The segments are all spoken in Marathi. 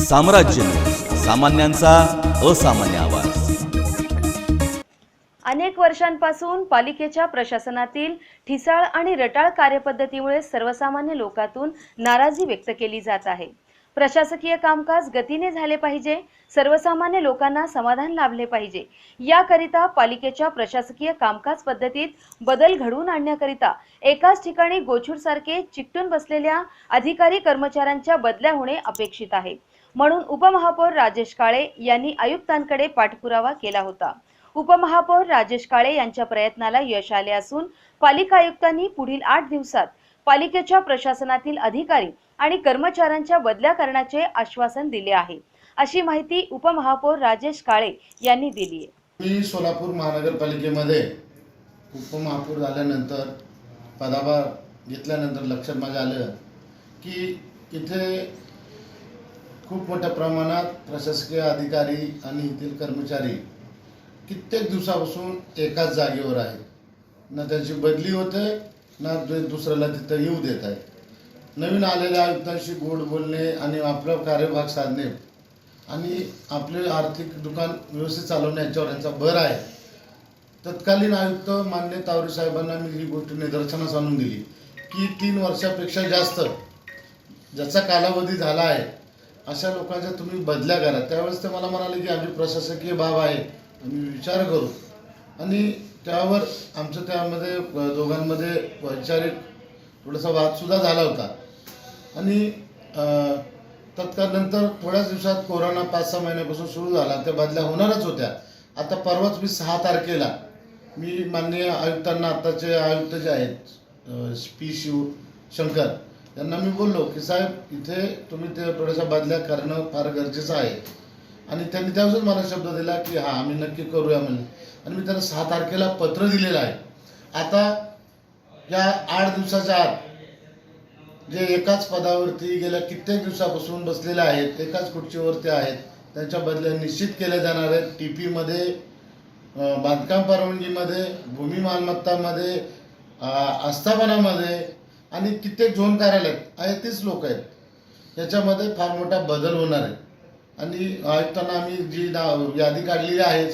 साम्राज्य न्यूज, सामान्यांचा असामान्य आवाज। अनेक वर्षांपासून पालिकेच्या प्रशासनातील ठिसाळ आणि रटाळ कार्यपद्धतीमुळे सर्वसामान्य लोकांतून नाराजी व्यक्त केली जात आहे। प्रशासकीय कामकाज गतीने झाले पाहिजे, सर्वसामान्य लोकांना समाधान लाभले पाहिजे, याकरिता पालिकेच्या प्रशासकीय कामकाज पद्धतीत बदल घडवून आणण्याकरिता एकाच ठिकाणी गोछूरसारखे चिकटून बसलेल्या अधिकारी कर्मचाऱ्यांच्या बदल्या होणे अपेक्षित आहे। म्हणून उपमहापौर राजेश काळे यांनी आयुक्तांकडे पाठपुरावा केला होता। उपमहापौर राजेश काळे यांच्या प्रयत्नाला यश आले असून पालिका आयुक्तांनी पुढील 8 दिवसात पालिकेच्या प्रशासनातील अधिकारी आणि कर्मचाऱ्यांच्या बदल्या करण्याचे आश्वासन दिले आहे, अशी माहिती उपमहापौर राजेश काळे यांनी दिली आहे। मी सोलापूर महानगरपालिकेमध्ये उपमहापौर झाल्यानंतर पदभार घेतल्यानंतर लक्षात माझ्या आलं की इथे खूप मोठ्या प्रमाणात प्रशासकीय अधिकारी आणि येथील कर्मचारी कित्येक दिवसापासून एकाच जागेवर आहेत, ना त्यांची बदली होते ना दुसऱ्याला तिथं येऊ देत आहे। नवीन आलेल्या आयुक्तांशी गोड बोलणे आणि आपला कार्यभाग साधणे आणि आपले आर्थिक दुकान व्यवस्थित चालवणे याच्यावर यांचा भर आहे। तत्कालीन आयुक्त मान्य तावरे साहेबांना मी ही गोष्ट निदर्शनास आणून दिली की 3 वर्षापेक्षा जास्त ज्याचा कालावधी झाला आहे अशा लोकांच्या तुम्ही बदल्या करा। त्यावेळेस ते मला म्हणाले की आमची प्रशासकीय बाब आहे, आम्ही विचार करू। आणि त्यावर आमचं त्यामध्ये दोघांमध्ये वैचारिक थोडासा वादसुद्धा झाला होता। आणि तत्काळ नंतर थोड्याच दिवसात कोरोना 5-6 महिन्यापासून सुरू झाला, त्या बदल्या होणारच होत्या। आता परवाच मी 6 तारखेला मी माननीय आयुक्तांना, आताचे आयुक्त जे आहेत पी शिवशंकर यांना मी बोललो की साहेब इथे तुम्ही ते थोड्याशा बदल्या करणं फार गरजेचं आहे। आणि त्यांनी त्यावेळेस मला शब्द दिला की हां आम्ही नक्की करूया म्हणून। आणि मी त्यांना 6 तारखेला पत्र दिलेलं आहे। आता या 8 दिवसाच्या आत जे एकाच पदावरती गेल्या कित्येक दिवसापासून बसलेले आहेत, एकाच खुर्चीवरती आहेत, त्यांच्या बदल्या निश्चित केल्या जाणार आहेत। TP-मध्ये, बांधकाम परवानगीमध्ये, भूमी मालमत्तामध्ये, आस्थापनामध्ये आणि कित्येक झोन कार्यालयात आहे 30 लोक आहेत। याच्यामध्ये फार मोठा बदल होणार आहे। आणि आयुक्तांना आम्ही जी यादी काढलेली आहे,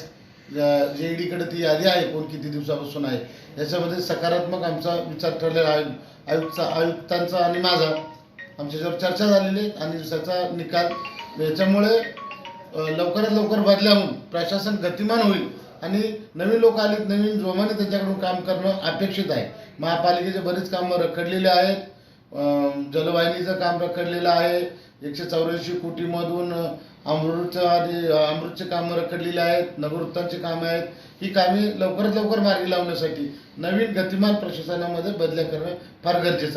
JED-कडे ती यादी आहे, कोण किती दिवसापासून आहे, याच्यामध्ये सकारात्मक आमचा विचार ठरलेला आहे। आयुक्तांचा आणि माझा आमच्याच्यावर चर्चा झालेली आहे आणि त्याचा निकाल याच्यामुळे लवकरात लवकर बदल्या होऊन प्रशासन गतिमान होईल आणि नवीन लोक आलीत, नवीन जोमाने त्यांच्याकडून काम करणं अपेक्षित आहे। महापालिकेचे बरेच कामं रखडलेले आहेत, जलवाहिनीचं काम रखडलेलं आहे, 184 कोटीमधून अमृतचे कामं रखडलेली आहेत, नगरवृत्तांची कामं आहेत। ही कामे लवकरात लवकर मार्गी लावण्यासाठी नवीन गतिमान प्रशासनामध्ये बदल्या करणं फार गरजेचं आहे।